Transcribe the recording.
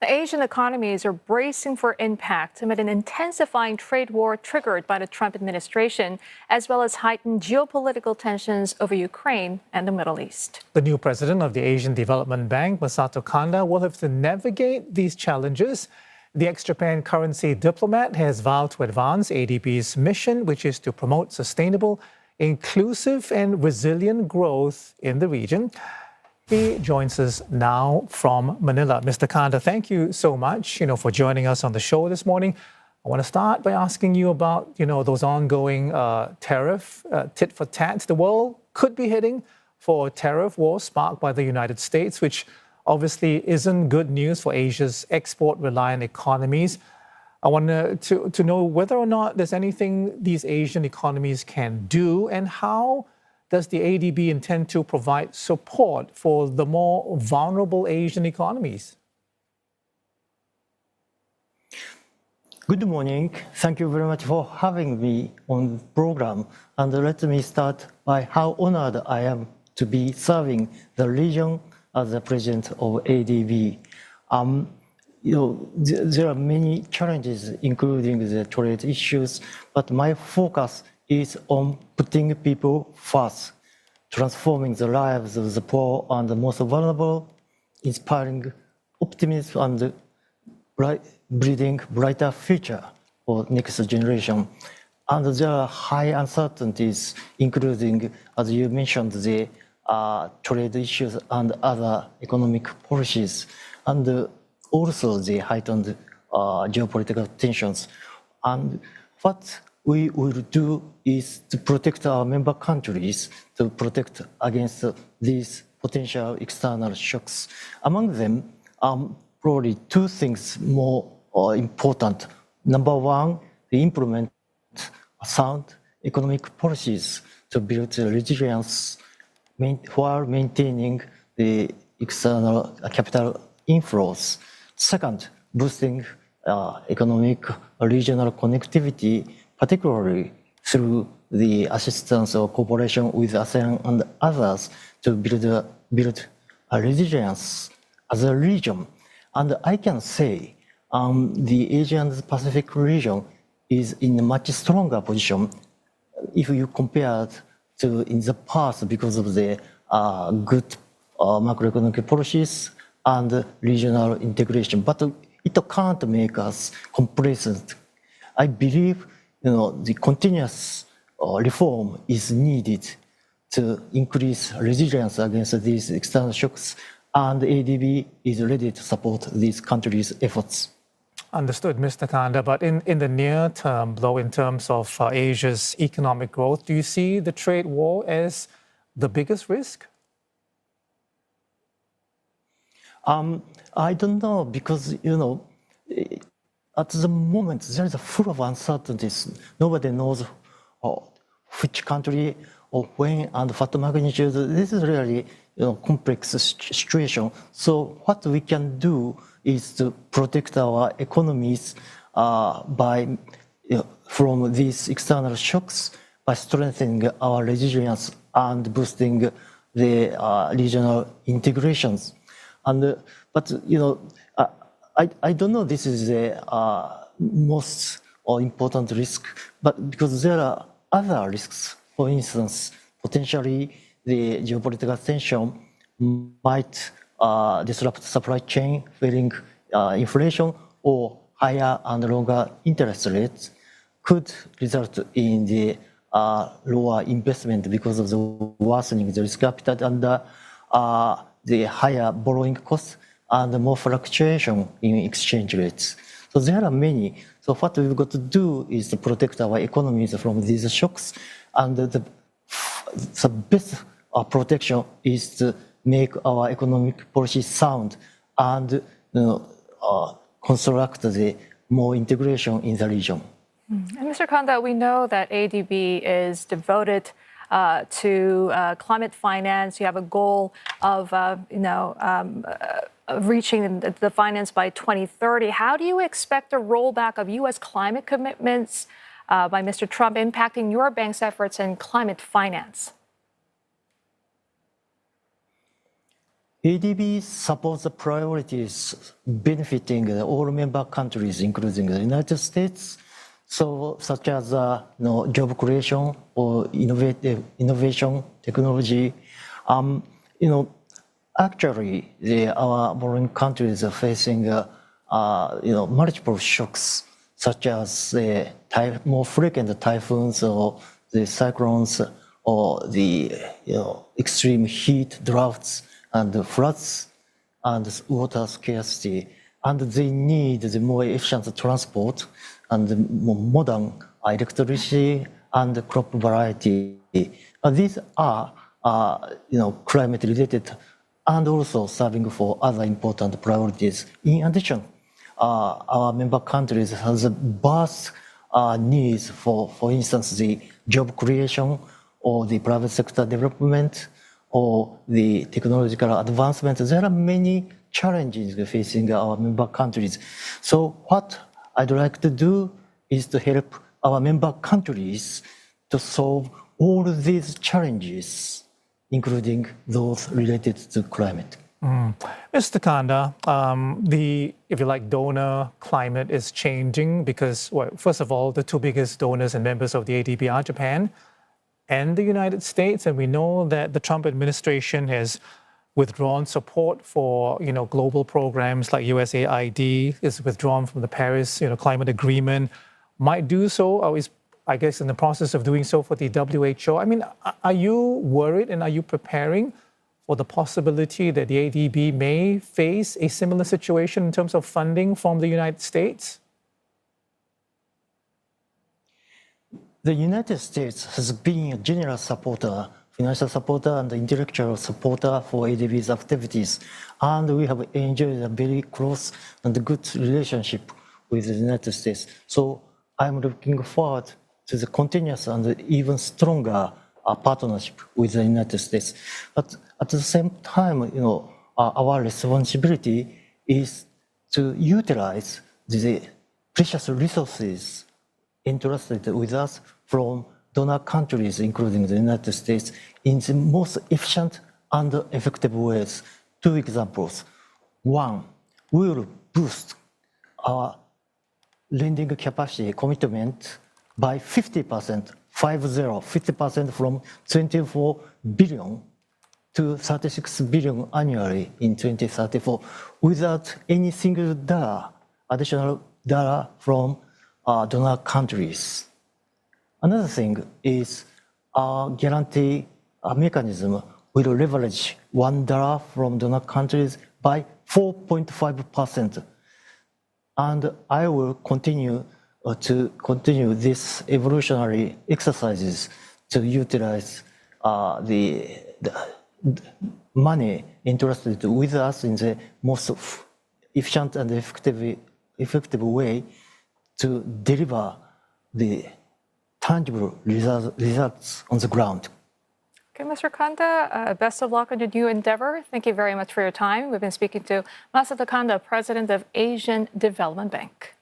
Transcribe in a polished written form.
Asian economies are bracing for impact amid an intensifying trade war triggered by the Trump administration, as well as heightened geopolitical tensions over Ukraine and the Middle East. The new president of the Asian Development Bank, Masato Kanda, will have to navigate these challenges. The ex-Japan currency diplomat has vowed to advance ADB's mission, which is to promote sustainable, inclusive and resilient growth in the region. He joins us now from Manila. Mr. Kanda, thank you so much, for joining us on the show this morning. I want to start by asking you about, those ongoing tariff tit for tat. The world could be heading for a tariff war sparked by the United States, which obviously isn't good news for Asia's export-reliant economies. I want to know whether or not there's anything these Asian economies can do, and how does the ADB intend to provide support for the more vulnerable Asian economies? Good morning. Thank you very much for having me on the program. And let me start by how honored I am to be serving the region as the president of ADB. There are many challenges, including the trade issues, but my focus is on putting people first, transforming the lives of the poor and the most vulnerable, inspiring optimism and breeding brighter future for next generation. And there are high uncertainties, including, as you mentioned, the trade issues and other economic policies, and also the heightened geopolitical tensions. And what we will do is to protect our member countries, to protect against these potential external shocks. Among them, probably two things more important. Number one, we implement sound economic policies to build resilience while maintaining the external capital inflows. Second, boosting economic regional connectivity, particularly through the assistance or cooperation with ASEAN and others to build a resilience as a region. And I can say the Asia and Pacific region is in a much stronger position if you compare it to in the past because of the good macroeconomic policies and regional integration. But it can't make us complacent. I believe the continuous reform is needed to increase resilience against these external shocks, and ADB is ready to support these countries' efforts. Understood, Mr. Kanda. But in the near term, though, in terms of Asia's economic growth, do you see the trade war as the biggest risk? I don't know, because, at the moment, there is a full of uncertainties. Nobody knows which country or when and what magnitude. This is really complex situation. So what we can do is to protect our economies from these external shocks by strengthening our resilience and boosting the regional integrations. But I don't know this is the most important risk, but because there are other risks. For instance, potentially the geopolitical tension might disrupt supply chain, fueling inflation, or higher and longer interest rates could result in the lower investment because of the worsening the risk appetite and the higher borrowing costs and more fluctuation in exchange rates. So there are many. So what we've got to do is to protect our economies from these shocks, and the best protection is to make our economic policy sound and construct the more integration in the region. And Mr. Kanda, we know that ADB is devoted to climate finance. You have a goal of, reaching the finance by 2030. How do you expect a rollback of U.S. climate commitments by Mr. Trump impacting your bank's efforts in climate finance? ADB supports the priorities benefiting all member countries, including the United States, so such as job creation or innovation, technology. Actually, our foreign countries are facing multiple shocks, such as more frequent typhoons or the cyclones or the extreme heat, droughts, and the floods and water scarcity. And they need the more efficient transport and the more modern electricity and crop variety. These are climate related and also serving for other important priorities. In addition, our member countries have vast needs for instance, the job creation or the private sector development or the technological advancement. There are many challenges facing our member countries. So what I'd like to do is to help our member countries to solve all these challenges, including those related to climate. Mr. Kanda, the, if you like, donor climate is changing because, well, first of all, the two biggest donors and members of the ADB are Japan and the United States, and we know that the Trump administration has withdrawn support for global programs like USAID, is withdrawn from the Paris climate agreement, might do so, or is, I guess, in the process of doing so for the WHO. I mean, are you worried and are you preparing for the possibility that the ADB may face a similar situation in terms of funding from the United States? The United States has been a general supporter, financial supporter and intellectual supporter for ADB's activities. And we have enjoyed a very close and good relationship with the United States. So I'm looking forward to the continuous and even stronger partnership with the United States. But at the same time, our responsibility is to utilize the precious resources entrusted with us from donor countries, including the United States, in the most efficient and effective ways. Two examples. One, we will boost our lending capacity commitment by 50%, 50% from 24 billion to 36 billion annually in 2034 without any single additional dollar from donor countries. Another thing is our guarantee mechanism will leverage $1 from donor countries by 4.5%. And I will continue this evolutionary exercises to utilize the money entrusted with us in the most efficient and effective way to deliver the tangible results on the ground. Okay, Mr. Kanda, best of luck on your new endeavor. Thank you very much for your time. We've been speaking to Masato Kanda, President of Asian Development Bank.